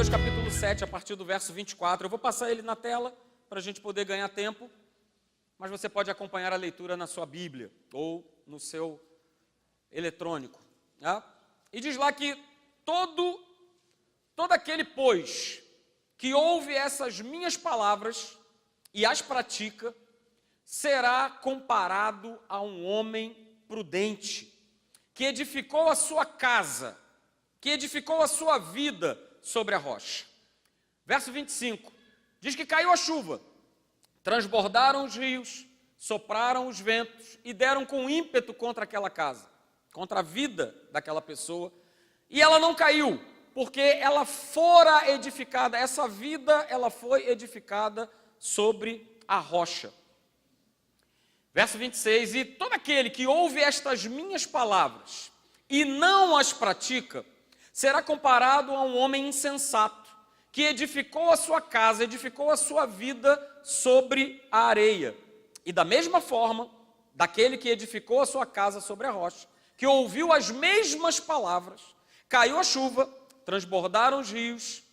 Mateus capítulo 7, a partir do verso 24. Eu vou passar ele na tela para a gente poder ganhar tempo, mas você pode acompanhar a leitura na sua Bíblia ou no seu eletrônico. Tá? E diz lá que todo aquele, pois, que ouve essas minhas palavras e as pratica, será comparado a um homem prudente, que edificou a sua casa, que edificou a sua vida sobre a rocha. Verso 25, diz que caiu a chuva, transbordaram os rios, sopraram os ventos e deram com ímpeto contra aquela casa, contra a vida daquela pessoa, e ela não caiu, porque ela fora edificada, essa vida ela foi edificada sobre a rocha. Verso 26, e todo aquele que ouve estas minhas palavras e não as pratica, será comparado a um homem insensato, que edificou a sua casa, edificou a sua vida sobre a areia. E da mesma forma, daquele que edificou a sua casa sobre a rocha, que ouviu as mesmas palavras, caiu a chuva, transbordaram os rios,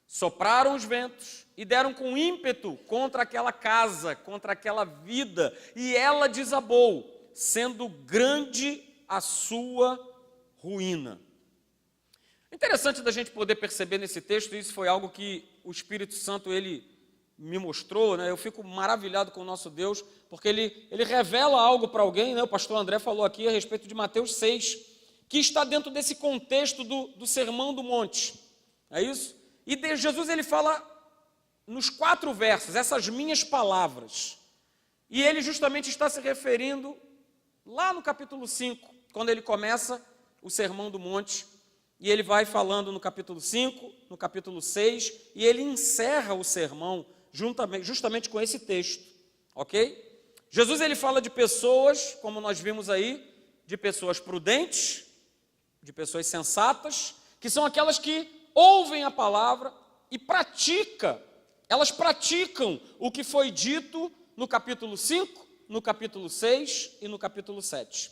sopraram os ventos e deram com ímpeto contra aquela casa, contra aquela vida, e ela desabou, sendo grande a sua ruína. Interessante da gente poder perceber nesse texto, isso foi algo que o Espírito Santo ele me mostrou, né? Eu fico maravilhado com o nosso Deus, porque ele revela algo para alguém, né? O pastor André falou aqui a respeito de Mateus 6, que está dentro desse contexto do Sermão do Monte, é isso? E Jesus ele fala nos 4 versos, essas minhas palavras, e ele justamente está se referindo lá no capítulo 5, quando ele começa o Sermão do Monte, e ele vai falando no capítulo 5, no capítulo 6, e ele encerra o sermão justamente com esse texto, ok? Jesus ele fala de pessoas, como nós vimos aí, de pessoas prudentes, de pessoas sensatas, que são aquelas que ouvem a palavra e elas praticam o que foi dito no capítulo 5, no capítulo 6 e no capítulo 7.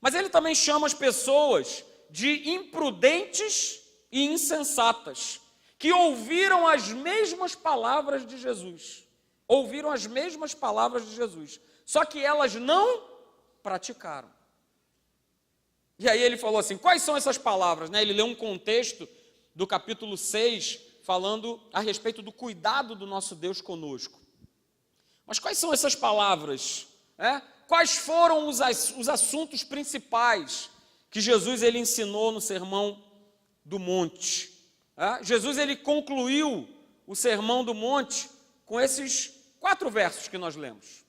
Mas ele também chama as pessoas de imprudentes e insensatas, que ouviram as mesmas palavras de Jesus, só que elas não praticaram. E aí ele falou assim, quais são essas palavras? Ele leu um contexto do capítulo 6, falando a respeito do cuidado do nosso Deus conosco. Mas quais são essas palavras? Quais foram os assuntos principais que Jesus ele ensinou no Sermão do Monte? Jesus ele concluiu o Sermão do Monte com esses 4 versos que nós lemos.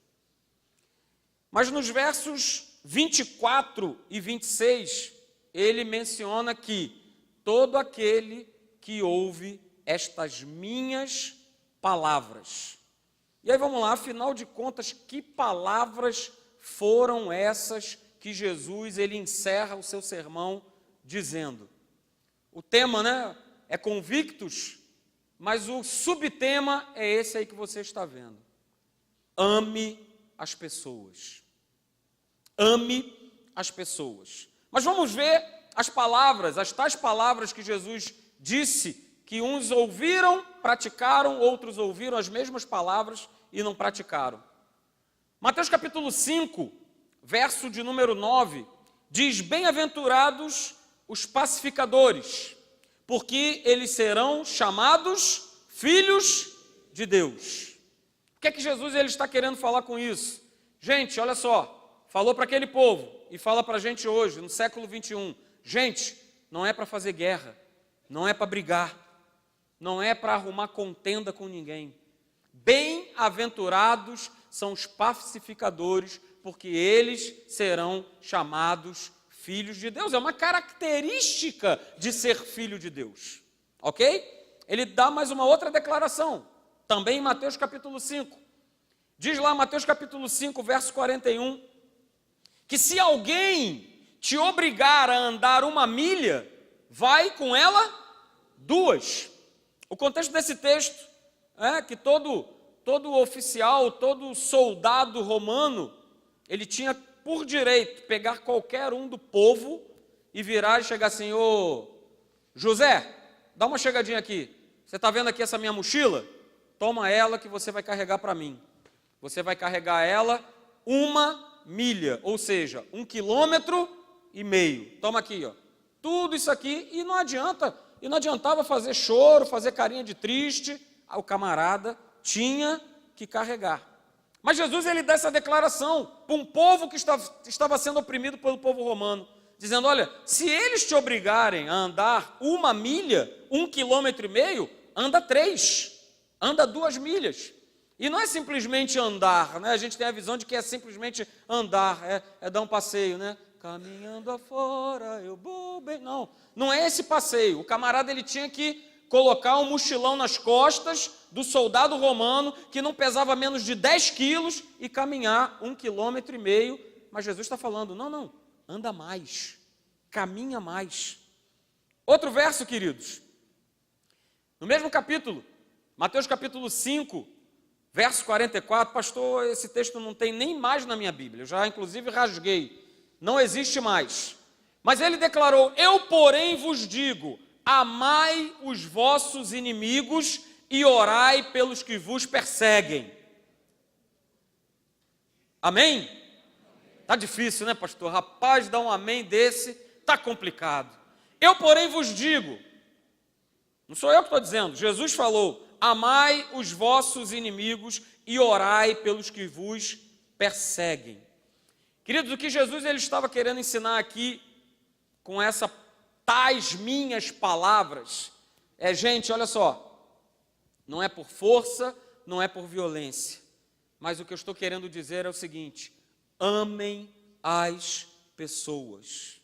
Mas nos versos 24 e 26, ele menciona que todo aquele que ouve estas minhas palavras. E aí vamos lá, afinal de contas, que palavras foram essas que Jesus ele encerra o seu sermão dizendo? O tema, é convictos, mas o subtema é esse aí que você está vendo. Ame as pessoas. Ame as pessoas. Mas vamos ver as palavras, as tais palavras que Jesus disse, que uns ouviram, praticaram, outros ouviram as mesmas palavras e não praticaram. Mateus capítulo 5, verso de número 9, diz, bem-aventurados os pacificadores, porque eles serão chamados filhos de Deus. O que é que Jesus ele está querendo falar com isso? Gente, olha só, falou para aquele povo e fala para a gente hoje, no século 21, gente, não é para fazer guerra, não é para brigar, não é para arrumar contenda com ninguém. Bem-aventurados são os pacificadores, porque eles serão chamados filhos de Deus. É uma característica de ser filho de Deus, ok? Ele dá mais uma outra declaração, também em Mateus capítulo 5. Diz lá, Mateus capítulo 5, verso 41, que se alguém te obrigar a andar 1 milha, vai com ela 2. O contexto desse texto é que todo oficial, todo soldado romano, ele tinha por direito pegar qualquer um do povo e virar e chegar assim, ô José, dá uma chegadinha aqui, Você está vendo aqui essa minha mochila? Toma ela que você vai carregar para mim. Você vai carregar ela 1 milha, ou seja, 1,5 quilômetros. Toma aqui, ó. Tudo isso aqui, e não adiantava fazer choro, fazer carinha de triste. O camarada tinha que carregar. Mas Jesus, ele dá essa declaração para um povo que estava sendo oprimido pelo povo romano, dizendo, olha, se eles te obrigarem a andar 1 milha, 1,5 quilômetros, anda 3, anda 2 milhas. E não é simplesmente andar, né? A gente tem a visão de que é simplesmente andar, é dar um passeio, né? Caminhando afora, eu vou bem. Não é esse passeio. O camarada, ele tinha que colocar um mochilão nas costas do soldado romano, que não pesava menos de 10 quilos, e caminhar 1,5 quilômetros. Mas Jesus está falando, não, anda mais, caminha mais. Outro verso, queridos, no mesmo capítulo, Mateus capítulo 5, verso 44, pastor, esse texto não tem nem mais na minha Bíblia, eu já inclusive rasguei, não existe mais. Mas ele declarou, eu porém vos digo, amai os vossos inimigos e orai pelos que vos perseguem. Amém? Tá difícil, né, pastor? Rapaz, dar um amém desse, tá complicado. Eu porém vos digo, não sou eu que estou dizendo, Jesus falou, amai os vossos inimigos e orai pelos que vos perseguem. Queridos, o que Jesus ele estava querendo ensinar aqui com essa tais minhas palavras gente, olha só, não é por força, não é por violência, mas o que eu estou querendo dizer é o seguinte, amem as pessoas,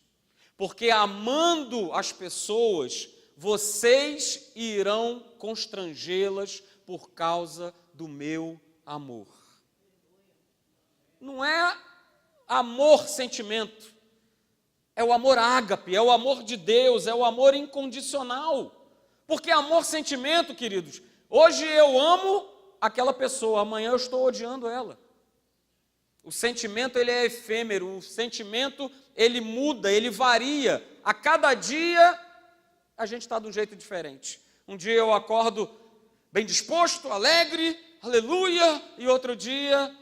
porque amando as pessoas, vocês irão constrangê-las por causa do meu amor. Não é amor sentimento, é o amor ágape, é o amor de Deus, é o amor incondicional. Porque amor sentimento, queridos, hoje eu amo aquela pessoa, amanhã eu estou odiando ela. O sentimento ele é efêmero, o sentimento ele muda, ele varia. A cada dia a gente está de um jeito diferente. Um dia eu acordo bem disposto, alegre, aleluia, e outro dia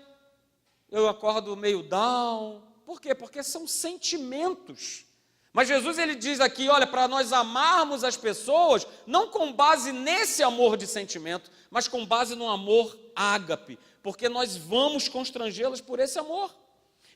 eu acordo meio down. Por quê? Porque são sentimentos. Mas Jesus ele diz aqui, olha, para nós amarmos as pessoas, não com base nesse amor de sentimento, mas com base no amor ágape, porque nós vamos constrangê-las por esse amor.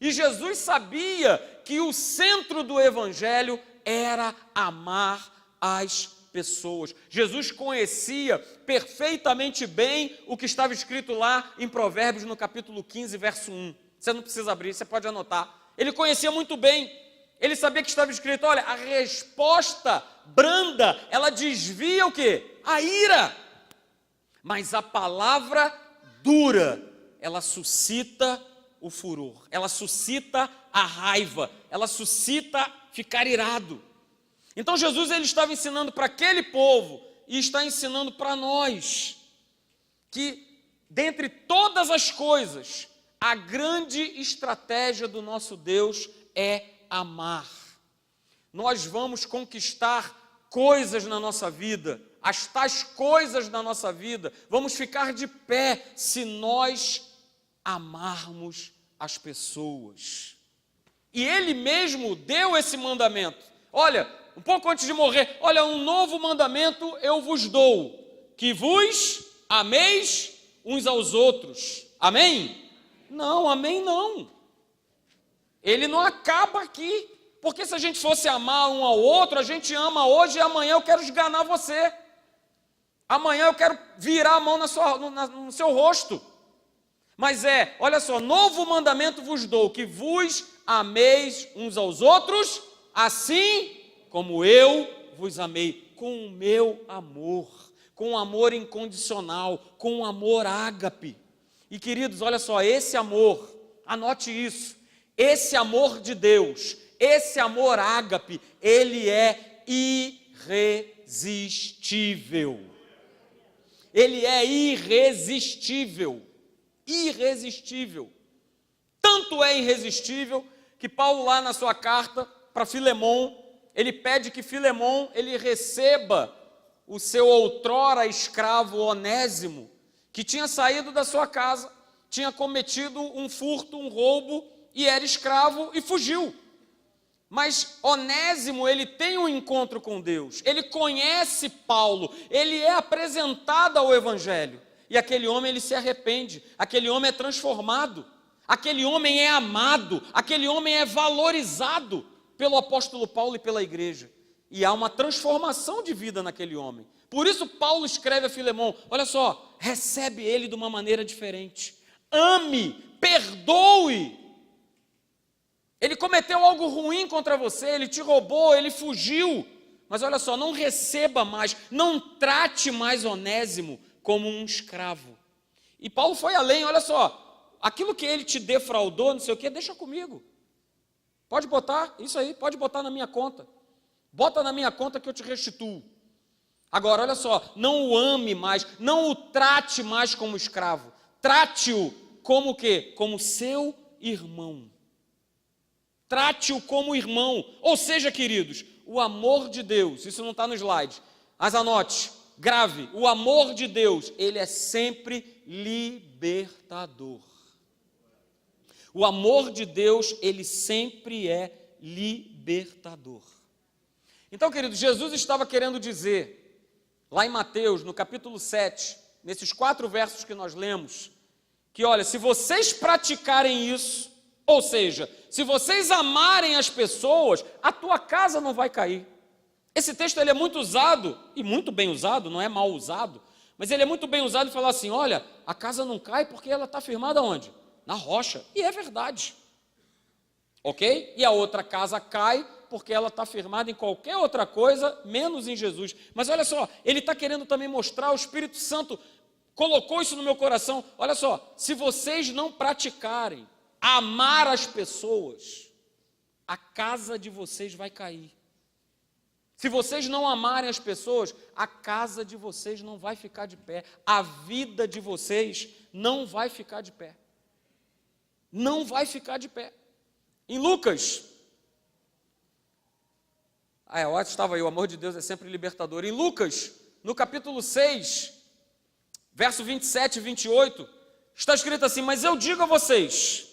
E Jesus sabia que o centro do evangelho era amar as pessoas. Jesus conhecia perfeitamente bem o que estava escrito lá em Provérbios, no capítulo 15, verso 1. Você não precisa abrir, você pode anotar. Ele conhecia muito bem, ele sabia que estava escrito, olha, a resposta branda, ela desvia o quê? A ira. Mas a palavra dura, ela suscita o furor, ela suscita a raiva, ela suscita ficar irado. Então Jesus ele estava ensinando para aquele povo e está ensinando para nós que dentre todas as coisas, a grande estratégia do nosso Deus é amar. Nós vamos conquistar coisas na nossa vida, as tais coisas da nossa vida, vamos ficar de pé se nós amarmos as pessoas. E Ele mesmo deu esse mandamento. Olha, um pouco antes de morrer, olha, um novo mandamento eu vos dou, que vos ameis uns aos outros. Amém? Não, amém não. Ele não acaba aqui, porque se a gente fosse amar um ao outro, a gente ama hoje e amanhã eu quero esganar você. Amanhã eu quero virar a mão no seu rosto. Mas olha só, novo mandamento vos dou, que vos ameis uns aos outros, assim como eu vos amei, com o meu amor, com um amor incondicional, com um amor ágape. E queridos, olha só, esse amor, anote isso, esse amor de Deus, esse amor ágape, ele é irresistível. Ele é irresistível, irresistível. Tanto é irresistível que Paulo lá na sua carta para Filemon, ele pede que Filemon ele receba o seu outrora escravo Onésimo, que tinha saído da sua casa, tinha cometido um furto, um roubo, e era escravo e fugiu. Mas Onésimo, ele tem um encontro com Deus, ele conhece Paulo, ele é apresentado ao Evangelho, e aquele homem, ele se arrepende, aquele homem é transformado, aquele homem é amado, aquele homem é valorizado pelo apóstolo Paulo e pela igreja, e há uma transformação de vida naquele homem. Por isso Paulo escreve a Filemão, olha só, recebe ele de uma maneira diferente, ame, perdoe. Ele cometeu algo ruim contra você, ele te roubou, ele fugiu, mas olha só, não receba mais, não trate mais Onésimo como um escravo. E Paulo foi além, olha só, aquilo que ele te defraudou, não sei o que, deixa comigo. Pode botar, isso aí, pode botar na minha conta. Bota na minha conta que eu te restituo. Agora, olha só, não o ame mais, não o trate mais como escravo. Trate-o como o quê? Como seu irmão. Trate-o como irmão. Ou seja, queridos, o amor de Deus, isso não está no slide, mas anote, grave, o amor de Deus, ele é sempre libertador. O amor de Deus, ele sempre é libertador. Então, queridos, Jesus estava querendo dizer, lá em Mateus, no capítulo 7, nesses 4 versos que nós lemos, que olha, se vocês praticarem isso, ou seja, se vocês amarem as pessoas, a tua casa não vai cair. Esse texto ele é muito usado, e muito bem usado, não é mal usado, mas ele é muito bem usado e falar assim, olha, a casa não cai porque ela está firmada onde? Na rocha. E é verdade. Ok? E a outra casa cai porque ela está firmada em qualquer outra coisa, menos em Jesus. Mas olha só, ele está querendo também mostrar, o Espírito Santo colocou isso no meu coração. Olha só, se vocês não praticarem amar as pessoas, a casa de vocês vai cair. Se vocês não amarem as pessoas, a casa de vocês não vai ficar de pé. A vida de vocês não vai ficar de pé. Não vai ficar de pé. Em Lucas, eu estava aí, o amor de Deus é sempre libertador. Em Lucas, no capítulo 6, verso 27 e 28, está escrito assim, mas eu digo a vocês,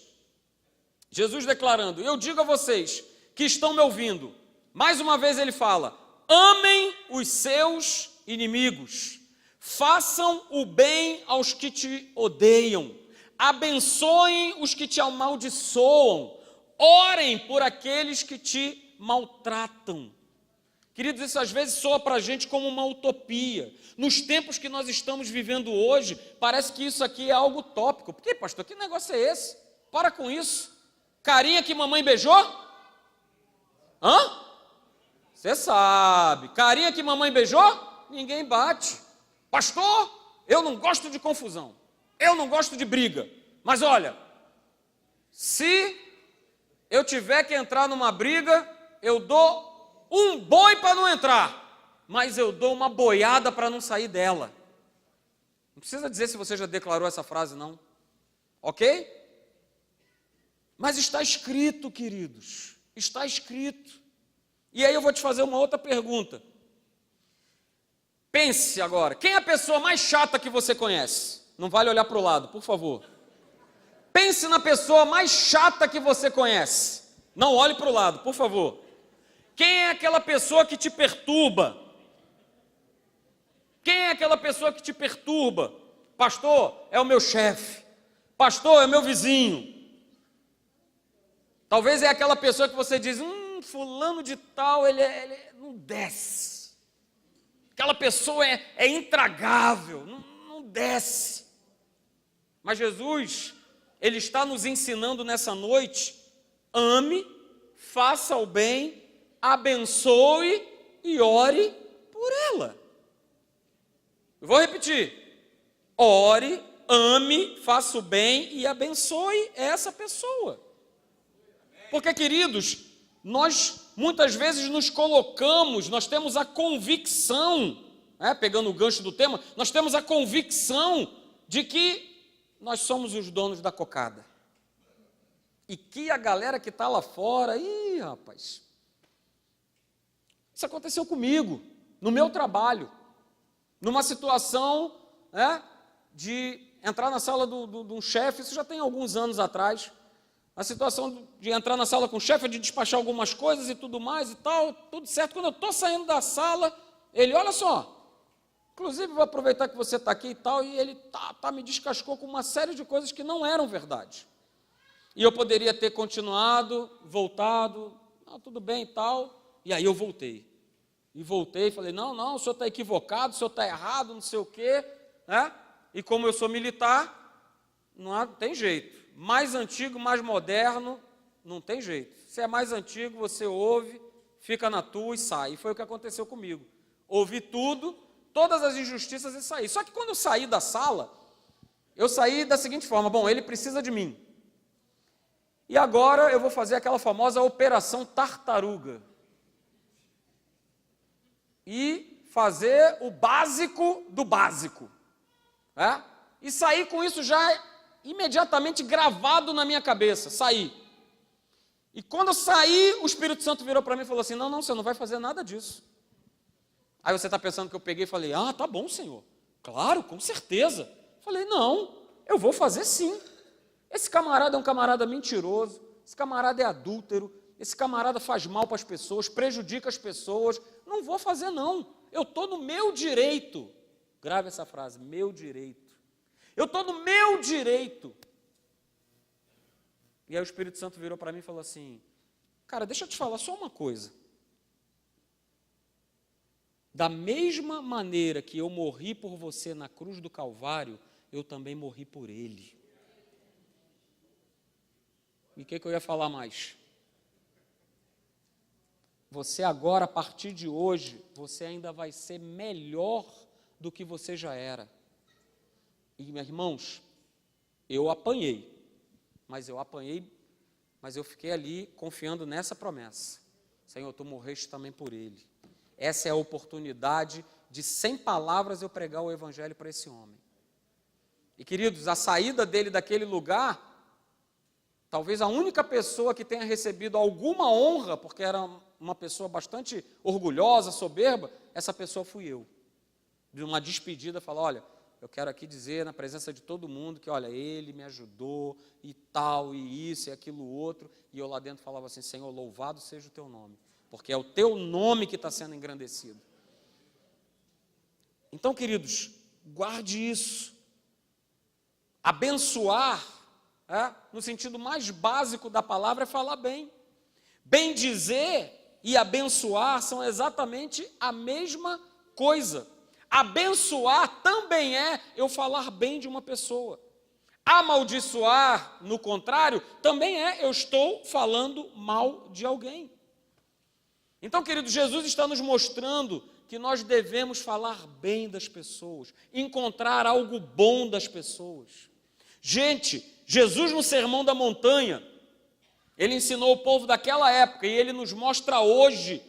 Jesus declarando, eu digo a vocês que estão me ouvindo, mais uma vez ele fala, amem os seus inimigos, façam o bem aos que te odeiam, abençoem os que te amaldiçoam, orem por aqueles que te maltratam. Queridos, isso às vezes soa para a gente como uma utopia. Nos tempos que nós estamos vivendo hoje, parece que isso aqui é algo utópico. Por quê, pastor? Que negócio é esse? Para com isso. Carinha que mamãe beijou? Hã? Você sabe. Carinha que mamãe beijou? Ninguém bate. Pastor, eu não gosto de confusão. Eu não gosto de briga. Mas olha, se eu tiver que entrar numa briga, eu dou um boi para não entrar, mas eu dou uma boiada para não sair dela. Não precisa dizer se você já declarou essa frase, não. Ok? Mas está escrito, queridos. Está escrito. E aí eu vou te fazer uma outra pergunta. Pense agora, quem é a pessoa mais chata que você conhece? Não vale olhar para o lado, por favor. Pense na pessoa mais chata que você conhece. Não olhe para o lado, por favor. Quem é aquela pessoa que te perturba? Quem é aquela pessoa que te perturba? Pastor, é o meu chefe. Pastor, é o meu vizinho. Talvez é aquela pessoa que você diz, fulano de tal, ele não desce. Aquela pessoa é intragável, não desce. Mas Jesus, ele está nos ensinando nessa noite, ame, faça o bem, abençoe e ore por ela. Eu vou repetir. Ore, ame, faça o bem e abençoe essa pessoa. Porque, queridos, nós muitas vezes nos colocamos, nós temos a convicção, pegando o gancho do tema, nós temos a convicção de que nós somos os donos da cocada. E que a galera que está lá fora, rapaz, isso aconteceu comigo, no meu trabalho. numa situação, né, de entrar na sala de um chefe, isso já tem alguns anos atrás, a situação de entrar na sala com o chefe, de despachar algumas coisas e tudo mais e tal, tudo certo. Quando eu estou saindo da sala, ele, olha só, inclusive vou aproveitar que você está aqui e tal, e ele me descascou com uma série de coisas que não eram verdade. E eu poderia ter continuado, voltado, tudo bem e tal, e aí eu voltei. E voltei e falei, não, o senhor está equivocado, o senhor está errado, não sei o quê, né? E como eu sou militar, não tem jeito. Mais antigo, mais moderno, não tem jeito. Se é mais antigo, você ouve, fica na tua e sai. E foi o que aconteceu comigo. Ouvi tudo, todas as injustiças e saí. Só que quando eu saí da sala, eu saí da seguinte forma, bom, ele precisa de mim. E agora eu vou fazer aquela famosa operação tartaruga. E fazer o básico do básico. E sair com isso já imediatamente gravado na minha cabeça, saí. E quando eu saí, o Espírito Santo virou para mim e falou assim, não, você não vai fazer nada disso. Aí você está pensando que eu peguei e falei, tá bom, Senhor, claro, com certeza. Falei, não, eu vou fazer sim. Esse camarada é um camarada mentiroso, esse camarada é adúltero, esse camarada faz mal para as pessoas, prejudica as pessoas, não vou fazer não, eu estou no meu direito. Grave essa frase, meu direito. Eu estou no meu direito. E aí o Espírito Santo virou para mim e falou assim, cara, deixa eu te falar só uma coisa. Da mesma maneira que eu morri por você na cruz do Calvário, eu também morri por ele. E o que eu ia falar mais? Você agora, a partir de hoje, você ainda vai ser melhor do que você já era. E, meus irmãos, eu apanhei, mas eu fiquei ali confiando nessa promessa. Senhor, tu morreste também por ele. Essa é a oportunidade de, sem palavras, eu pregar o evangelho para esse homem. E, queridos, a saída dele daquele lugar, talvez a única pessoa que tenha recebido alguma honra, porque era uma pessoa bastante orgulhosa, soberba, essa pessoa fui eu. De uma despedida, falar, olha, eu quero aqui dizer na presença de todo mundo que, olha, ele me ajudou e tal, e isso e aquilo outro, e eu lá dentro falava assim, Senhor, louvado seja o teu nome, porque é o teu nome que está sendo engrandecido. Então, queridos, guarde isso. Abençoar, no sentido mais básico da palavra, é falar bem. Bem dizer e abençoar são exatamente a mesma coisa. Abençoar também é eu falar bem de uma pessoa. Amaldiçoar, no contrário, também é eu estou falando mal de alguém. Então, querido, Jesus está nos mostrando que nós devemos falar bem das pessoas, encontrar algo bom das pessoas. Gente, Jesus no Sermão da Montanha, ele ensinou o povo daquela época e ele nos mostra hoje,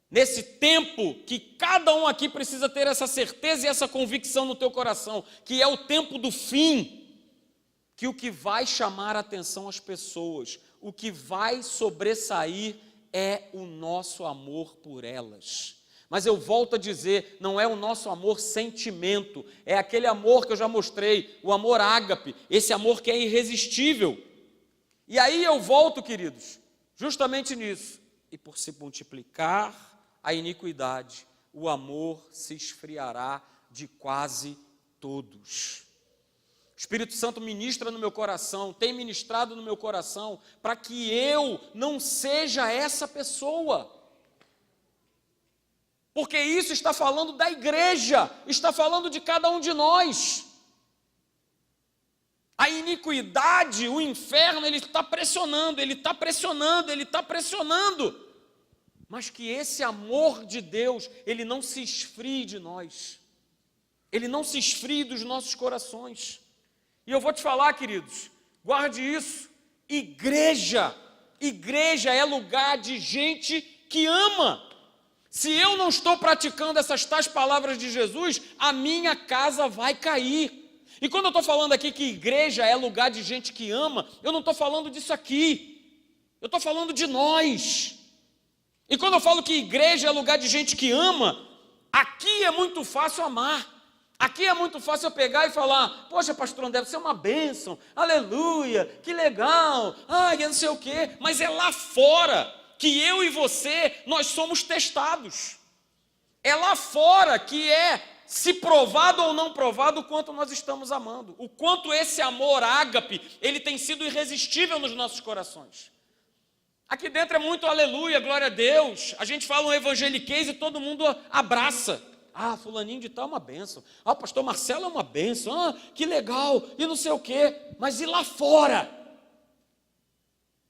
nesse tempo, que cada um aqui precisa ter essa certeza e essa convicção no teu coração, que é o tempo do fim, que o que vai chamar a atenção às pessoas, o que vai sobressair é o nosso amor por elas. Mas eu volto a dizer, não é o nosso amor sentimento, é aquele amor que eu já mostrei, o amor ágape, esse amor que é irresistível. E aí eu volto, queridos, justamente nisso. E por se multiplicar a iniquidade, o amor se esfriará de quase todos. O Espírito Santo ministra no meu coração, tem ministrado no meu coração, para que eu não seja essa pessoa. Porque isso está falando da igreja, está falando de cada um de nós. A iniquidade, o inferno, ele está pressionando, ele está pressionando, ele está pressionando. Mas que esse amor de Deus, ele não se esfrie de nós. Ele não se esfrie dos nossos corações. E eu vou te falar, queridos, guarde isso. Igreja é lugar de gente que ama. Se eu não estou praticando essas tais palavras de Jesus, a minha casa vai cair. E quando eu estou falando aqui que igreja é lugar de gente que ama, eu não estou falando disso aqui. Eu estou falando de nós. E quando eu falo que igreja é lugar de gente que ama, Aqui é muito fácil amar. Aqui é muito fácil eu pegar e falar, poxa, pastor André, você é uma bênção, aleluia, que legal, ai, não sei o quê. Mas é lá fora que eu e você, nós somos testados. É lá fora que é se provado ou não provado o quanto nós estamos amando. O quanto esse amor ágape, ele tem sido irresistível nos nossos corações. Aqui dentro é muito aleluia, glória a Deus. A gente fala um evangeliquez e todo mundo abraça. Ah, fulaninho de tal é uma bênção. Ah, o pastor Marcelo é uma bênção. Ah, que legal, e não sei o quê. Mas e lá fora?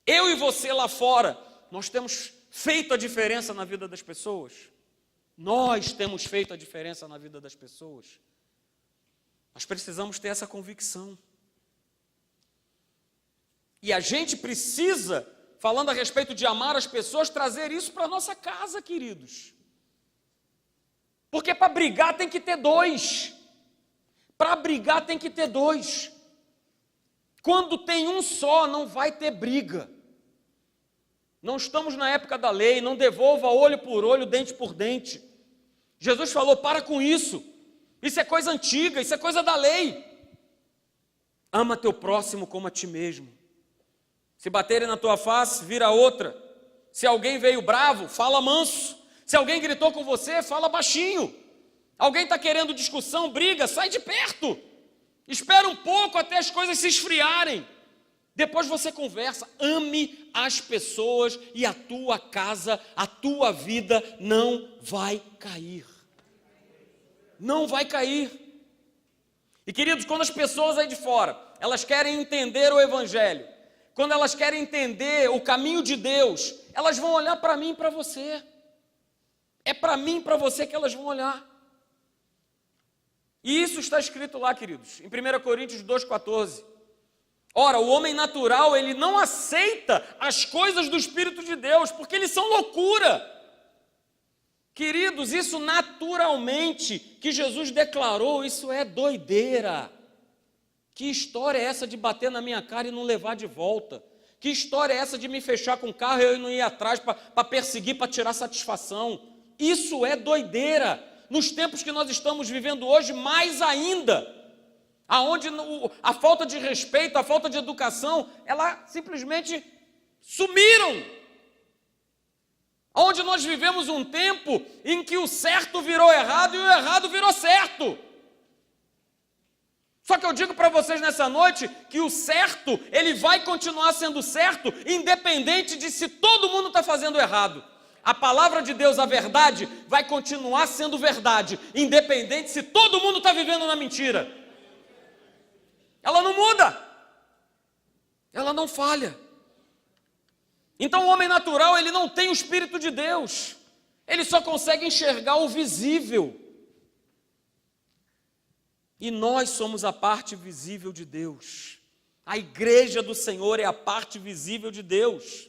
Eu e você lá fora, nós temos feito a diferença na vida das pessoas? Nós temos feito a diferença na vida das pessoas? Nós precisamos ter essa convicção. E a gente precisa, falando a respeito de amar as pessoas, trazer isso para a nossa casa, queridos. Porque para brigar tem que ter dois. Para brigar tem que ter dois. Quando tem um só, não vai ter briga. Não estamos na época da lei, não devolva olho por olho, dente por dente. Jesus falou, para com isso. Isso é coisa antiga, isso é coisa da lei. Ama teu próximo como a ti mesmo. Se baterem na tua face, vira outra. Se alguém veio bravo, fala manso. Se alguém gritou com você, fala baixinho. Alguém está querendo discussão, briga, sai de perto. Espera um pouco até as coisas se esfriarem. Depois você conversa. Ame as pessoas e a tua casa, a tua vida não vai cair. Não vai cair. E queridos, quando as pessoas aí de fora, elas querem entender o Evangelho, quando elas querem entender o caminho de Deus, elas vão olhar para mim e para você. É para mim e para você que elas vão olhar. E isso está escrito lá, queridos, em 1 Coríntios 2,14. Ora, o homem natural, ele não aceita as coisas do Espírito de Deus, porque eles são loucura. Queridos, isso naturalmente que Jesus declarou, isso é doideira. Que história é essa de bater na minha cara e não levar de volta? Que história é essa de me fechar com o carro e eu não ir atrás para perseguir, para tirar satisfação? Isso é doideira. Nos tempos que nós estamos vivendo hoje, mais ainda, aonde a falta de respeito, a falta de educação, ela simplesmente sumiram. Onde nós vivemos um tempo em que o certo virou errado e o errado virou certo. Só que eu digo para vocês nessa noite que o certo, ele vai continuar sendo certo, independente de se todo mundo está fazendo errado. A palavra de Deus, a verdade, vai continuar sendo verdade, independente se todo mundo está vivendo na mentira. Ela não muda. Ela não falha. Então o homem natural, ele não tem o Espírito de Deus. Ele só consegue enxergar o visível. E nós somos a parte visível de Deus. A igreja do Senhor é a parte visível de Deus.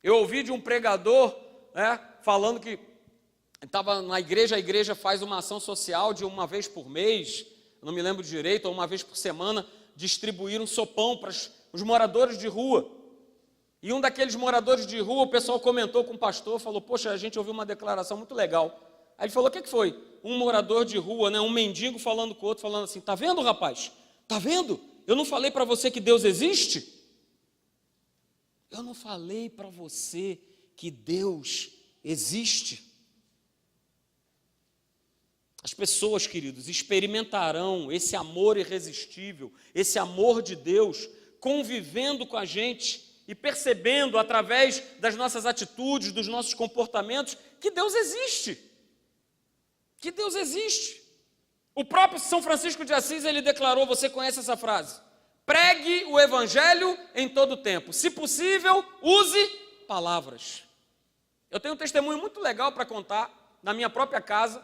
Eu ouvi de um pregador, falando que estava na igreja, a igreja faz uma ação social de uma vez por mês, não me lembro direito, ou uma vez por semana, distribuir um sopão para os moradores de rua. E um daqueles moradores de rua, o pessoal comentou com o pastor, falou, poxa, a gente ouviu uma declaração muito legal. Aí ele falou, o que foi? Um morador de rua, um mendigo falando com o outro, falando assim, tá vendo, rapaz? Tá vendo? Eu não falei para você que Deus existe? Eu não falei para você que Deus existe? As pessoas, queridos, experimentarão esse amor irresistível, esse amor de Deus, convivendo com a gente e percebendo através das nossas atitudes, dos nossos comportamentos, que Deus existe. Que Deus existe. O próprio São Francisco de Assis, ele declarou, você conhece essa frase? Pregue o Evangelho em todo o tempo. Se possível, use palavras. Eu tenho um testemunho muito legal para contar, na minha própria casa,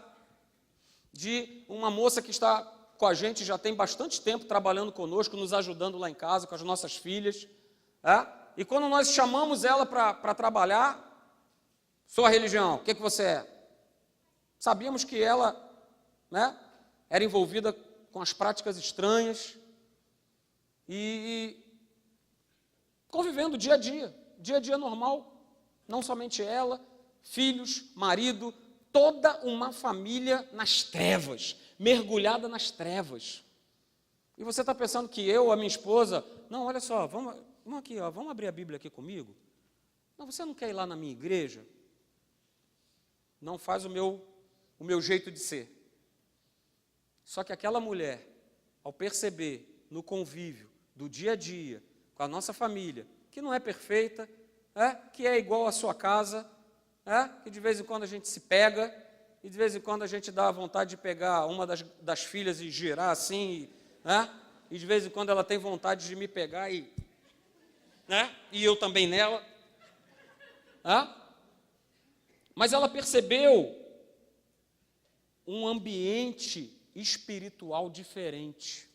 de uma moça que está com a gente, já tem bastante tempo trabalhando conosco, nos ajudando lá em casa, com as nossas filhas. E quando nós chamamos ela para trabalhar, sua religião, o que você é? Sabíamos que ela era envolvida com as práticas estranhas e convivendo dia a dia normal, não somente ela, filhos, marido, toda uma família nas trevas, mergulhada nas trevas. E você está pensando que eu, a minha esposa, não, olha só, vamos aqui, ó, vamos abrir a Bíblia aqui comigo? Não, você não quer ir lá na minha igreja? Não faz o meu jeito de ser. Só que aquela mulher, ao perceber no convívio do dia a dia, com a nossa família, que não é perfeita, que é igual à sua casa, que de vez em quando a gente se pega, e de vez em quando a gente dá a vontade de pegar uma das filhas e girar assim, e de vez em quando ela tem vontade de me pegar e eu também nela. Mas ela percebeu um ambiente espiritual diferente.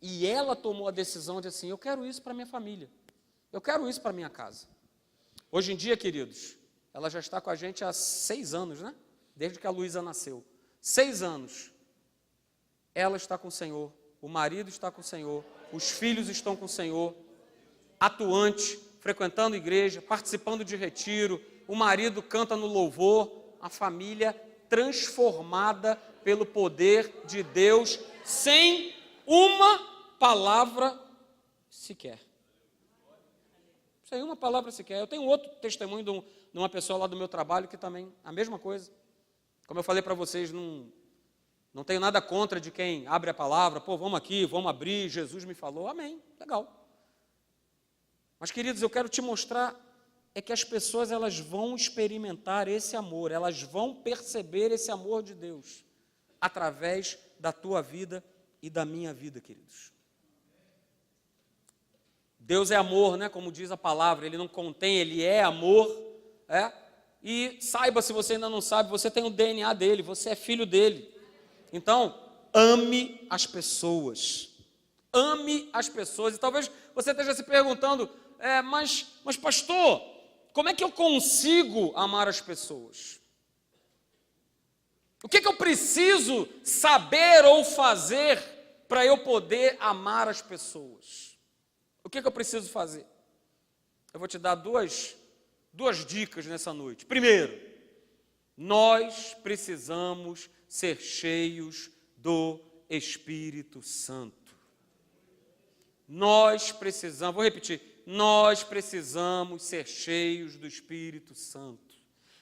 E ela tomou a decisão de assim, eu quero isso para minha família. Eu quero isso para minha casa. Hoje em dia, queridos, ela já está com a gente há 6 anos, né? Desde que a Luísa nasceu. 6 anos. Ela está com o Senhor, o marido está com o Senhor, os filhos estão com o Senhor, atuante, frequentando igreja, participando de retiro, o marido canta no louvor, a família transformada pelo poder de Deus, sem uma palavra sequer. Sem uma palavra sequer. Eu tenho outro testemunho de uma pessoa lá do meu trabalho que também, a mesma coisa. Como eu falei para vocês, não tenho nada contra de quem abre a palavra, vamos aqui, vamos abrir, Jesus me falou, amém, legal. Mas, queridos, eu quero te mostrar que as pessoas elas vão experimentar esse amor, elas vão perceber esse amor de Deus através da tua vida e da minha vida, queridos. Deus é amor, né? Como diz a palavra, Ele não contém, Ele é amor, E saiba, se você ainda não sabe, você tem o DNA dEle, você é filho dEle. Então, ame as pessoas. Ame as pessoas. E talvez você esteja se perguntando, mas pastor, como é que eu consigo amar as pessoas? O que eu preciso saber ou fazer para eu poder amar as pessoas? O que eu preciso fazer? Eu vou te dar duas dicas nessa noite. Primeiro, nós precisamos ser cheios do Espírito Santo. Nós precisamos, vou repetir, nós precisamos ser cheios do Espírito Santo.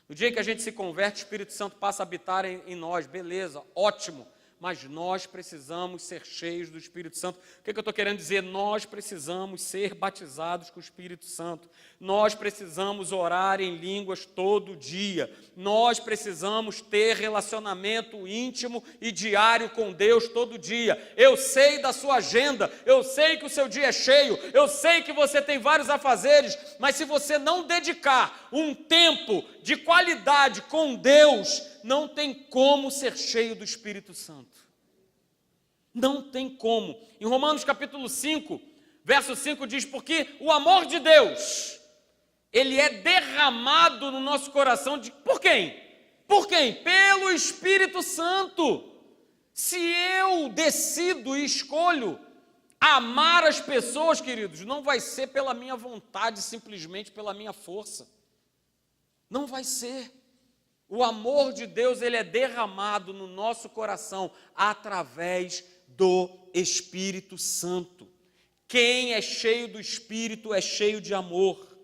No dia que a gente se converte, o Espírito Santo passa a habitar em nós, beleza, ótimo. Mas nós precisamos ser cheios do Espírito Santo. O que eu estou querendo dizer? Nós precisamos ser batizados com o Espírito Santo. Nós precisamos orar em línguas todo dia. Nós precisamos ter relacionamento íntimo e diário com Deus todo dia. Eu sei da sua agenda, eu sei que o seu dia é cheio, eu sei que você tem vários afazeres, mas se você não dedicar um tempo de qualidade com Deus, não tem como ser cheio do Espírito Santo. Não tem como. Em Romanos capítulo 5, verso 5 diz, porque o amor de Deus, ele é derramado no nosso coração, por quem? Por quem? Pelo Espírito Santo. Se eu decido e escolho amar as pessoas, queridos, não vai ser pela minha vontade, simplesmente pela minha força. Não vai ser. O amor de Deus, ele é derramado no nosso coração através do Espírito Santo. Quem é cheio do Espírito é cheio de amor.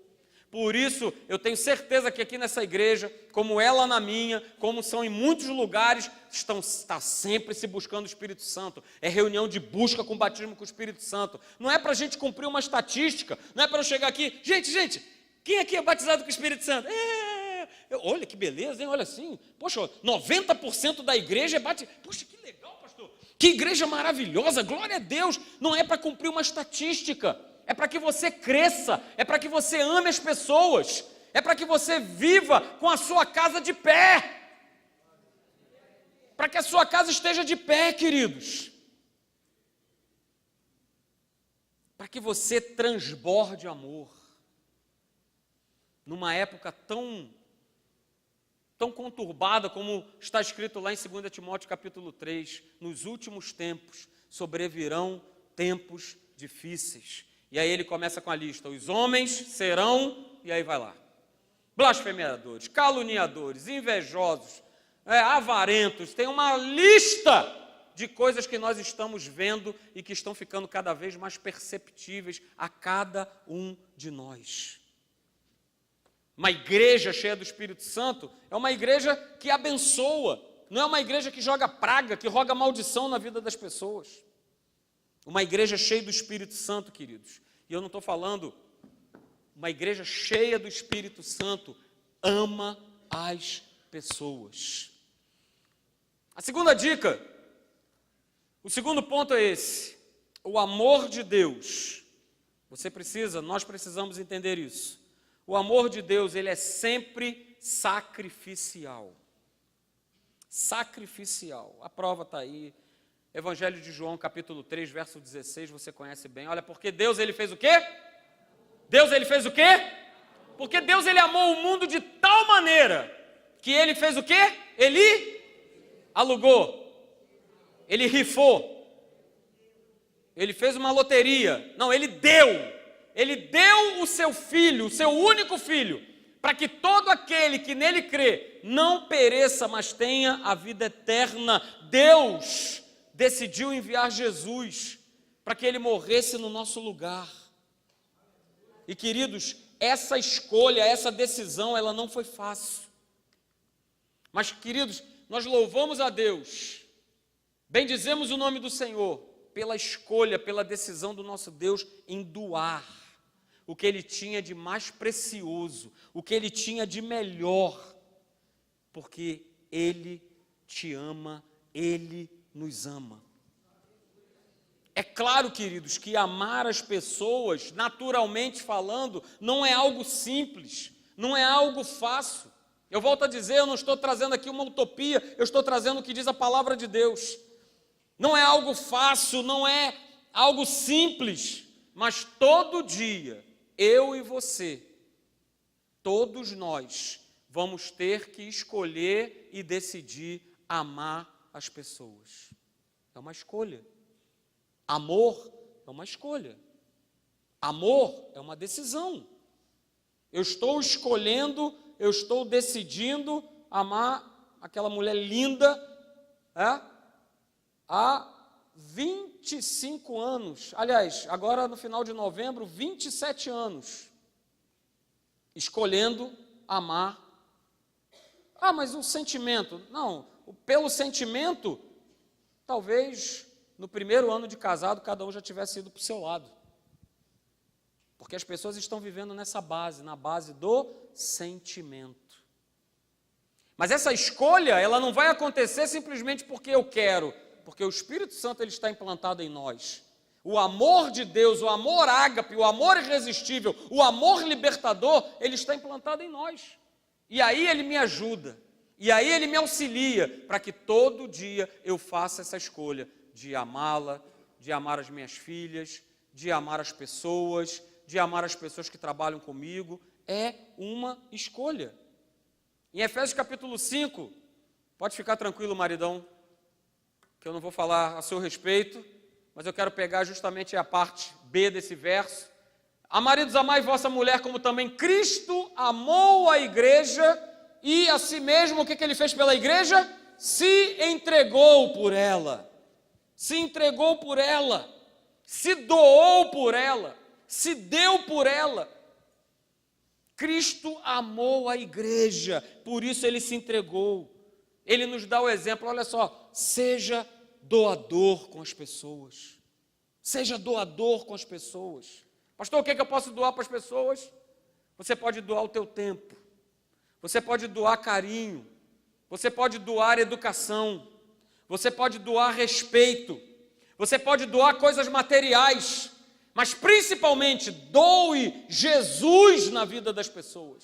Por isso, eu tenho certeza que aqui nessa igreja, como é lá na minha, como são em muitos lugares, está sempre se buscando o Espírito Santo. É reunião de busca com batismo com o Espírito Santo. Não é para a gente cumprir uma estatística, não é para eu chegar aqui, gente, quem aqui é batizado com o Espírito Santo? Olha que beleza, hein? Olha assim, poxa, 90% da igreja é batizado. Poxa, que legal, pastor. Que igreja maravilhosa, glória a Deus. Não é para cumprir uma estatística, é para que você cresça, é para que você ame as pessoas, é para que você viva com a sua casa de pé, para que a sua casa esteja de pé, queridos, para que você transborde amor, numa época tão conturbada como está escrito lá em 2 Timóteo capítulo 3, nos últimos tempos sobrevirão tempos difíceis. E aí ele começa com a lista, os homens serão, e aí vai lá, blasfemiadores, caluniadores, invejosos, avarentos. Tem uma lista de coisas que nós estamos vendo e que estão ficando cada vez mais perceptíveis a cada um de nós. Uma igreja cheia do Espírito Santo é uma igreja que abençoa, não é uma igreja que joga praga, que roga maldição na vida das pessoas. Uma igreja cheia do Espírito Santo, queridos. E eu não estou falando, uma igreja cheia do Espírito Santo ama as pessoas. A segunda dica, o segundo ponto é esse: o amor de Deus. Nós precisamos entender isso. O amor de Deus, ele é sempre sacrificial. Sacrificial. A prova está aí. Evangelho de João, capítulo 3, verso 16, você conhece bem. Olha, porque Deus, ele fez o quê? Deus, ele fez o quê? Porque Deus, ele amou o mundo de tal maneira que ele fez o quê? Ele alugou. Ele rifou. Ele fez uma loteria. Não, ele deu. Ele deu o seu filho, o seu único filho, para que todo aquele que nele crê não pereça, mas tenha a vida eterna. Deus decidiu enviar Jesus para que ele morresse no nosso lugar. E queridos, essa escolha, essa decisão, ela não foi fácil. Mas queridos, nós louvamos a Deus, bendizemos o nome do Senhor, pela escolha, pela decisão do nosso Deus em doar o que ele tinha de mais precioso, o que ele tinha de melhor, porque ele te ama, ele nos ama. É claro, queridos, que amar as pessoas, naturalmente falando, não é algo simples, não é algo fácil. Eu volto a dizer, eu não estou trazendo aqui uma utopia, eu estou trazendo o que diz a palavra de Deus. Não é algo fácil, não é algo simples, mas todo dia, eu e você, todos nós, vamos ter que escolher e decidir amar as pessoas. É uma escolha. Amor é uma escolha. Amor é uma decisão. Eu estou escolhendo, eu estou decidindo amar aquela mulher linda, há 25 anos. Aliás, agora no final de novembro, 27 anos. Escolhendo amar. Mas o sentimento? Não, pelo sentimento, talvez no primeiro ano de casado, cada um já tivesse ido para o seu lado. Porque as pessoas estão vivendo nessa base, na base do sentimento. Mas essa escolha, ela não vai acontecer simplesmente porque eu quero, porque o Espírito Santo, ele está implantado em nós. O amor de Deus, o amor ágape, o amor irresistível, o amor libertador, ele está implantado em nós. E aí ele me ajuda, e aí ele me auxilia, para que todo dia eu faça essa escolha de amá-la, de amar as minhas filhas, de amar as pessoas, de amar as pessoas que trabalham comigo. É uma escolha. Em Efésios capítulo 5, pode ficar tranquilo, maridão, que eu não vou falar a seu respeito, mas eu quero pegar justamente a parte B desse verso. Maridos, amai vossa mulher como também Cristo amou a igreja e a si mesmo, o que ele fez pela igreja? Se entregou por ela. Se entregou por ela, se doou por ela, se deu por ela. Cristo amou a igreja, por isso ele se entregou. Ele nos dá o exemplo, olha só, seja doador com as pessoas. Seja doador com as pessoas. Pastor, o que eu posso doar para as pessoas? Você pode doar o teu tempo, você pode doar carinho, você pode doar educação, você pode doar respeito, você pode doar coisas materiais, mas principalmente doe Jesus na vida das pessoas.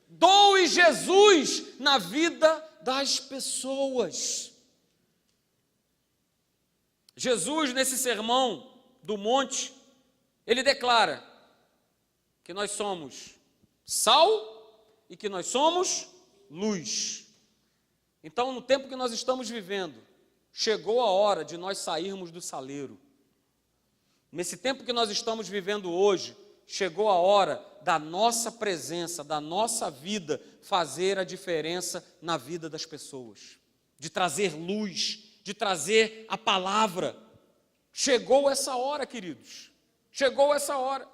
Doe Jesus na vida das pessoas. Jesus, nesse sermão do monte, ele declara que nós somos sal e que nós somos luz. Então, no tempo que nós estamos vivendo, chegou a hora de nós sairmos do saleiro. Nesse tempo que nós estamos vivendo hoje, chegou a hora da nossa presença, da nossa vida, fazer a diferença na vida das pessoas, de trazer luz, de trazer a palavra. Chegou essa hora, queridos, chegou essa hora,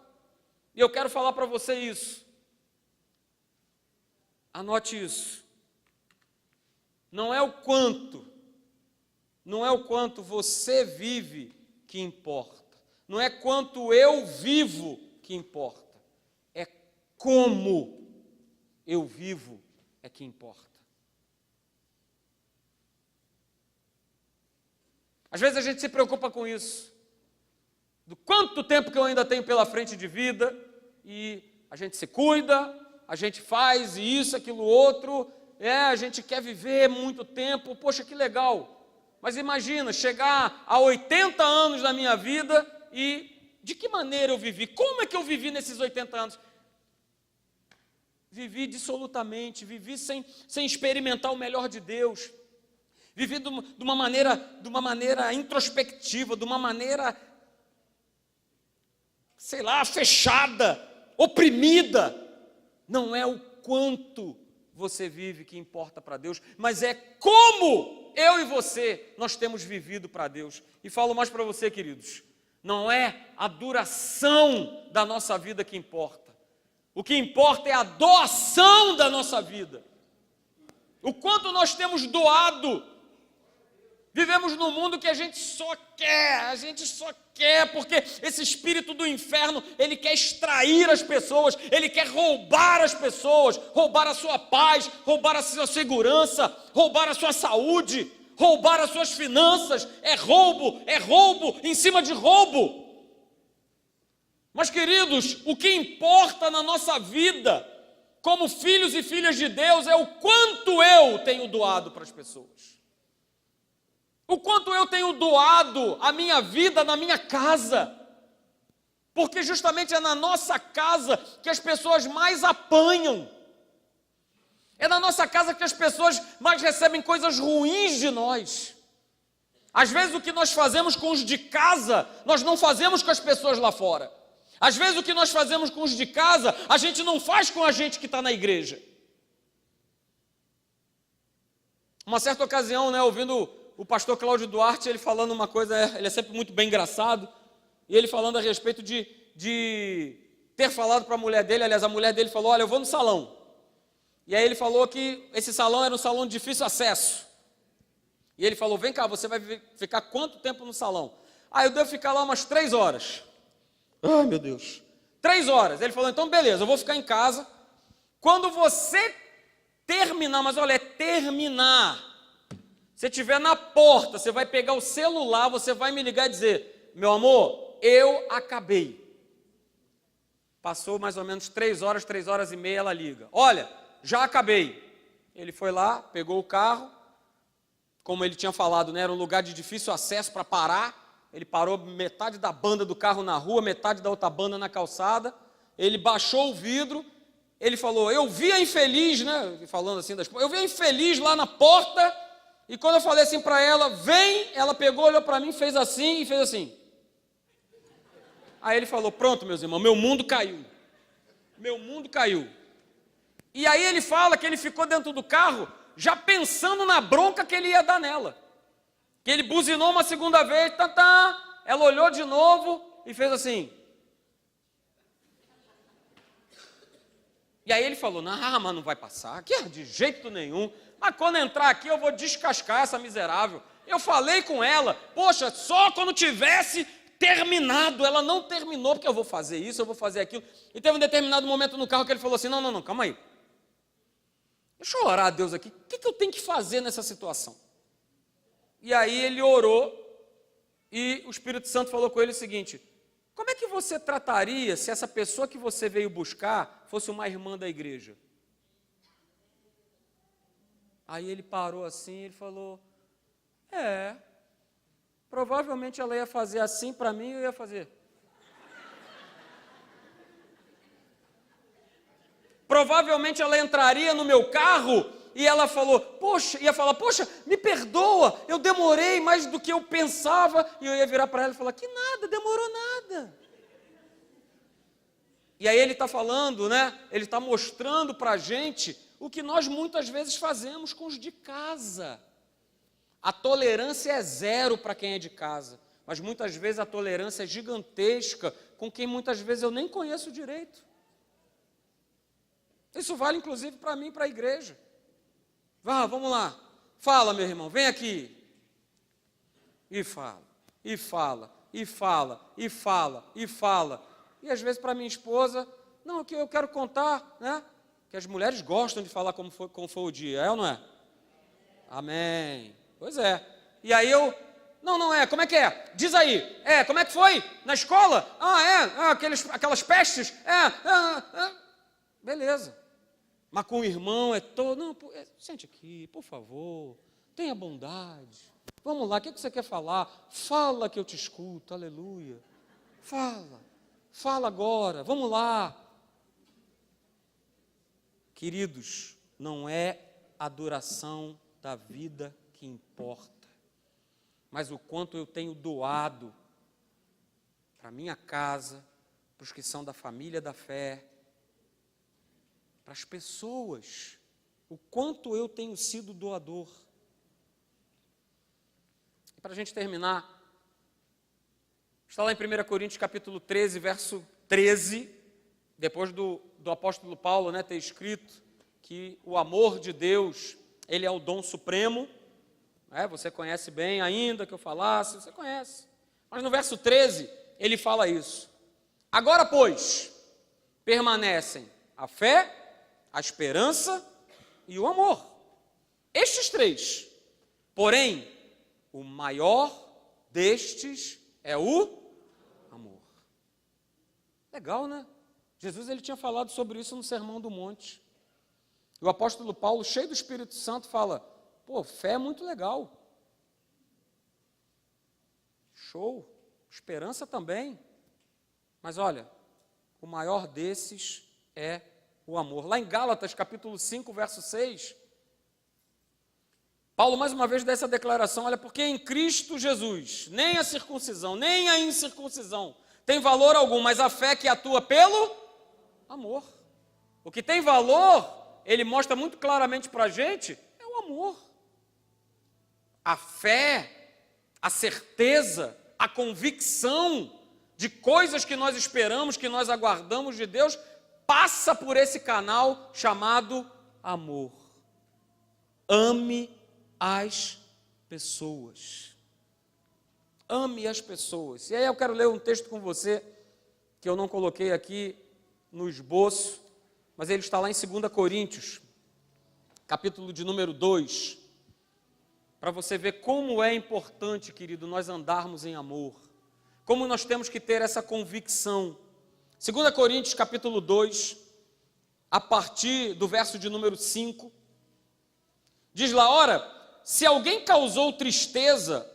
e eu quero falar para você isso, anote isso, não é o quanto você vive que importa, não é quanto eu vivo que importa, é como eu vivo é que importa. Às vezes a gente se preocupa com isso, do quanto tempo que eu ainda tenho pela frente de vida, e a gente se cuida, a gente faz isso, aquilo, outro, a gente quer viver muito tempo, poxa, que legal. Mas imagina, chegar a 80 anos da minha vida e de que maneira eu vivi? Como é que eu vivi nesses 80 anos? Vivi dissolutamente, vivi sem experimentar o melhor de Deus. Vivi de uma maneira introspectiva, de uma maneira, sei lá, fechada, oprimida. Não é o quanto você vive que importa para Deus, mas é como eu e você, nós temos vivido para Deus. E falo mais para você, queridos, não é a duração da nossa vida que importa. O que importa é a doação da nossa vida. O quanto nós temos doado. Vivemos num mundo que a gente só quer, porque esse espírito do inferno, ele quer extrair as pessoas, ele quer roubar as pessoas, roubar a sua paz, roubar a sua segurança, roubar a sua saúde, roubar as suas finanças. É roubo em cima de roubo. Mas, queridos, o que importa na nossa vida, como filhos e filhas de Deus, é o quanto eu tenho doado para as pessoas. O quanto eu tenho doado a minha vida na minha casa, porque justamente é na nossa casa que as pessoas mais apanham, é na nossa casa que as pessoas mais recebem coisas ruins de nós. Às vezes o que nós fazemos com os de casa, nós não fazemos com as pessoas lá fora. Às vezes o que nós fazemos com os de casa, a gente não faz com a gente que está na igreja. Uma certa ocasião, ouvindo o pastor Cláudio Duarte, ele falando uma coisa, ele é sempre muito bem engraçado, e ele falando a respeito de ter falado para a mulher dele, aliás, a mulher dele falou, olha, eu vou no salão. E aí ele falou que esse salão era um salão de difícil acesso. E ele falou, vem cá, você vai ficar quanto tempo no salão? Eu devo ficar lá umas 3 horas. Ai, meu Deus. 3 horas. Ele falou, então beleza, eu vou ficar em casa. Quando você terminar, mas olha, é terminar. Se estiver na porta, você vai pegar o celular, você vai me ligar e dizer, meu amor, eu acabei. Passou mais ou menos 3 horas, 3 horas e meia, ela liga. Olha, já acabei. Ele foi lá, pegou o carro, como ele tinha falado, era um lugar de difícil acesso para parar. Ele parou metade da banda do carro na rua, metade da outra banda na calçada. Ele baixou o vidro, ele falou, eu vi a infeliz, falando assim das coisas, eu vi a infeliz lá na porta. E quando eu falei assim para ela, vem, ela pegou, olhou para mim, fez assim e fez assim. Aí ele falou, pronto, meus irmãos, meu mundo caiu. Meu mundo caiu. E aí ele fala que ele ficou dentro do carro, já pensando na bronca que ele ia dar nela. Que ele buzinou uma segunda vez, ela olhou de novo e fez assim. E aí ele falou, mas não vai passar, que de jeito nenhum. Mas quando entrar aqui eu vou descascar essa miserável. Eu falei com ela, poxa, só quando tivesse terminado. Ela não terminou, porque eu vou fazer isso, eu vou fazer aquilo. E teve um determinado momento no carro que ele falou assim, não, calma aí. Deixa eu orar a Deus aqui, o que eu tenho que fazer nessa situação? E aí ele orou, e o Espírito Santo falou com ele o seguinte, como é que você trataria se essa pessoa que você veio buscar fosse uma irmã da igreja? Aí ele parou assim, ele falou, provavelmente ela ia fazer assim para mim, eu ia fazer. Provavelmente ela entraria no meu carro e ela ia falar, poxa, me perdoa, eu demorei mais do que eu pensava, e eu ia virar para ela e falar, que nada, demorou nada. E aí ele está falando, né? Ele está mostrando para a gente o que nós muitas vezes fazemos com os de casa. A tolerância é zero para quem é de casa, mas muitas vezes a tolerância é gigantesca com quem muitas vezes eu nem conheço direito. Isso vale inclusive para mim, para a igreja. Vamos lá, fala, meu irmão, vem aqui. E fala, e fala, e fala, e fala, e fala. E às vezes para minha esposa, não, que eu quero contar, né? Que as mulheres gostam de falar como foi o dia, é ou não é? Amém. Pois é. E aí eu, não é, como é que é? Diz aí, como é que foi? Na escola? Aquelas pestes? Beleza. Mas com o irmão é todo, não, sente aqui, por favor, tenha bondade. Vamos lá, o que você quer falar? Fala que eu te escuto, aleluia. Fala agora, vamos lá. Queridos, não é a duração da vida que importa, mas o quanto eu tenho doado para a minha casa, para os que são da família da fé, para as pessoas, o quanto eu tenho sido doador. E para a gente terminar, está lá em 1 Coríntios capítulo 13, verso 13, depois do apóstolo Paulo, né, ter escrito que o amor de Deus, ele é o dom supremo, você conhece bem, ainda que eu falasse, você conhece, mas no verso 13, ele fala isso. Agora, pois, permanecem a fé, a esperança e o amor. Estes três. Porém, o maior destes é o amor. Legal, né? Jesus ele tinha falado sobre isso no Sermão do Monte. E o apóstolo Paulo, cheio do Espírito Santo, fala, fé é muito legal. Show. Esperança também. Mas olha, o maior desses é o amor. Lá em Gálatas, capítulo 5, verso 6, Paulo mais uma vez dá essa declaração, olha, porque em Cristo Jesus, nem a circuncisão, nem a incircuncisão tem valor algum, mas a fé que atua pelo amor. O que tem valor, ele mostra muito claramente para a gente, é o amor. A fé, a certeza, a convicção de coisas que nós esperamos, que nós aguardamos de Deus, passa por esse canal chamado amor. Ame as pessoas. Ame as pessoas. E aí eu quero ler um texto com você, que eu não coloquei aqui no esboço, mas ele está lá em 2 Coríntios, capítulo de número 2, para você ver como é importante, querido, nós andarmos em amor, como nós temos que ter essa convicção. 2 Coríntios, capítulo 2, a partir do verso de número 5, diz lá, ora, se alguém causou tristeza,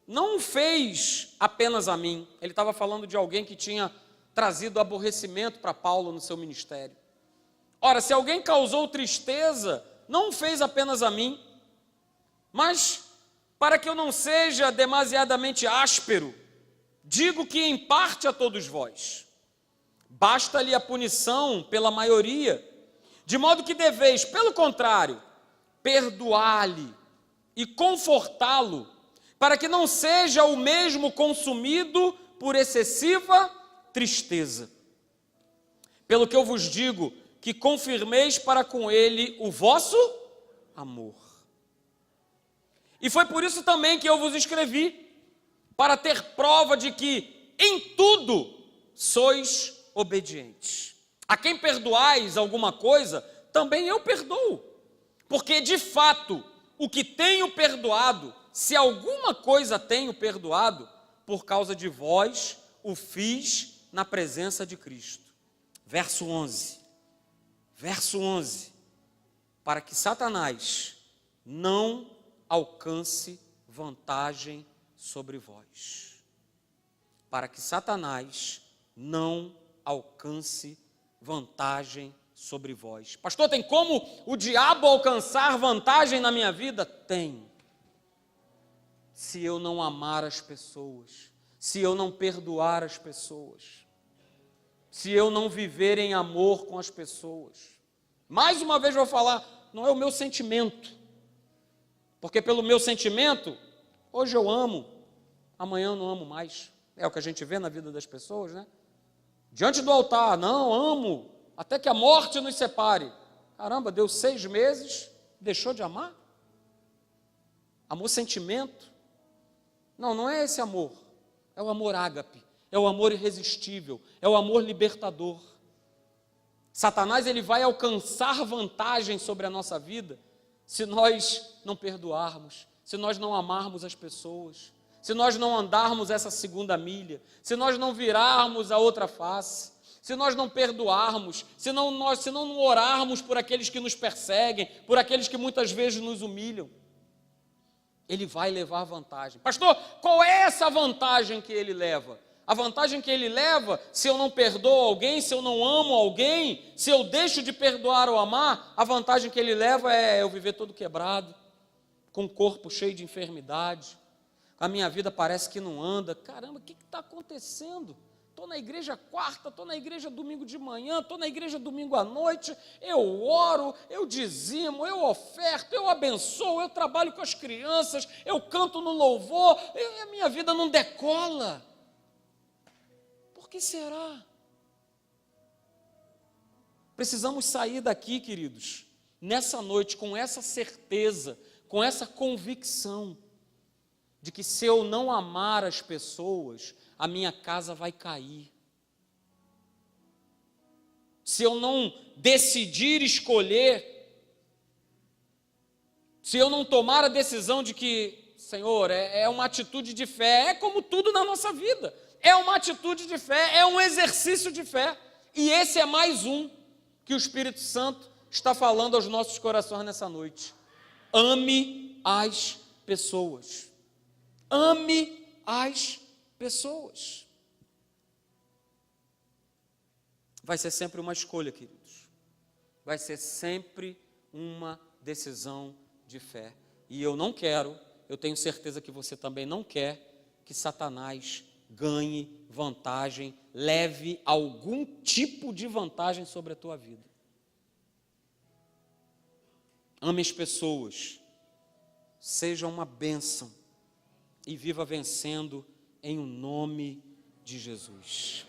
não o fez apenas a mim. Ele estava falando de alguém que tinha trazido aborrecimento para Paulo no seu ministério. Ora, se alguém causou tristeza, não o fez apenas a mim, mas para que eu não seja demasiadamente áspero, digo que em parte a todos vós. Basta-lhe a punição pela maioria, de modo que deveis, pelo contrário, perdoar-lhe e confortá-lo, para que não seja o mesmo consumido por excessiva tristeza. Pelo que eu vos digo, que confirmeis para com ele o vosso amor. E foi por isso também que eu vos escrevi, para ter prova de que em tudo sois obedientes. A quem perdoais alguma coisa, também eu perdoo. Porque, de fato, o que tenho perdoado, se alguma coisa tenho perdoado, por causa de vós, o fiz na presença de Cristo. Verso 11. Verso 11. Para que Satanás não alcance vantagem sobre vós. Para que Satanás não alcance vantagem sobre vós. Pastor, tem como o diabo alcançar vantagem na minha vida? Tem. Se eu não amar as pessoas, se eu não perdoar as pessoas. se eu não viver em amor com as pessoas. Mais uma vez eu vou falar, não é o meu sentimento, porque pelo meu sentimento, hoje eu amo, amanhã eu não amo mais. É o que a gente vê na vida das pessoas, né? Diante do altar, não, amo, até que a morte nos separe. Caramba, deu 6 meses, deixou de amar? Amor sentimento? Não, não é esse amor, é o amor ágape, é o amor irresistível, é o amor libertador. Satanás, ele vai alcançar vantagem sobre a nossa vida se nós não perdoarmos, se nós não amarmos as pessoas, se nós não andarmos essa segunda milha, se nós não virarmos a outra face, se nós não perdoarmos, se não orarmos por aqueles que nos perseguem, por aqueles que muitas vezes nos humilham, ele vai levar vantagem. Pastor, qual é essa vantagem que ele leva? A vantagem que ele leva, se eu não perdoo alguém, se eu não amo alguém, se eu deixo de perdoar ou amar, a vantagem que ele leva é eu viver todo quebrado, com o corpo cheio de enfermidade, a minha vida parece que não anda. Caramba, o que está acontecendo? Estou na igreja quarta, estou na igreja domingo de manhã, estou na igreja domingo à noite, eu oro, eu dizimo, eu oferto, eu abençoo, eu trabalho com as crianças, eu canto no louvor, e a minha vida não decola. Por que será? Precisamos sair daqui, queridos, nessa noite com essa certeza, com essa convicção de que se eu não amar as pessoas, a minha casa vai cair. Se eu não decidir escolher, se eu não tomar a decisão de que, Senhor, é uma atitude de fé, é como tudo na nossa vida, é uma atitude de fé, é um exercício de fé, e esse é mais um que o Espírito Santo está falando aos nossos corações nessa noite. Ame as pessoas. Ame as pessoas. Vai ser sempre uma escolha, queridos. Vai ser sempre uma decisão de fé. E eu não quero, eu tenho certeza que você também não quer, que Satanás ganhe vantagem, leve algum tipo de vantagem sobre a tua vida. Ame as pessoas. Seja uma bênção. E viva vencendo em o nome de Jesus.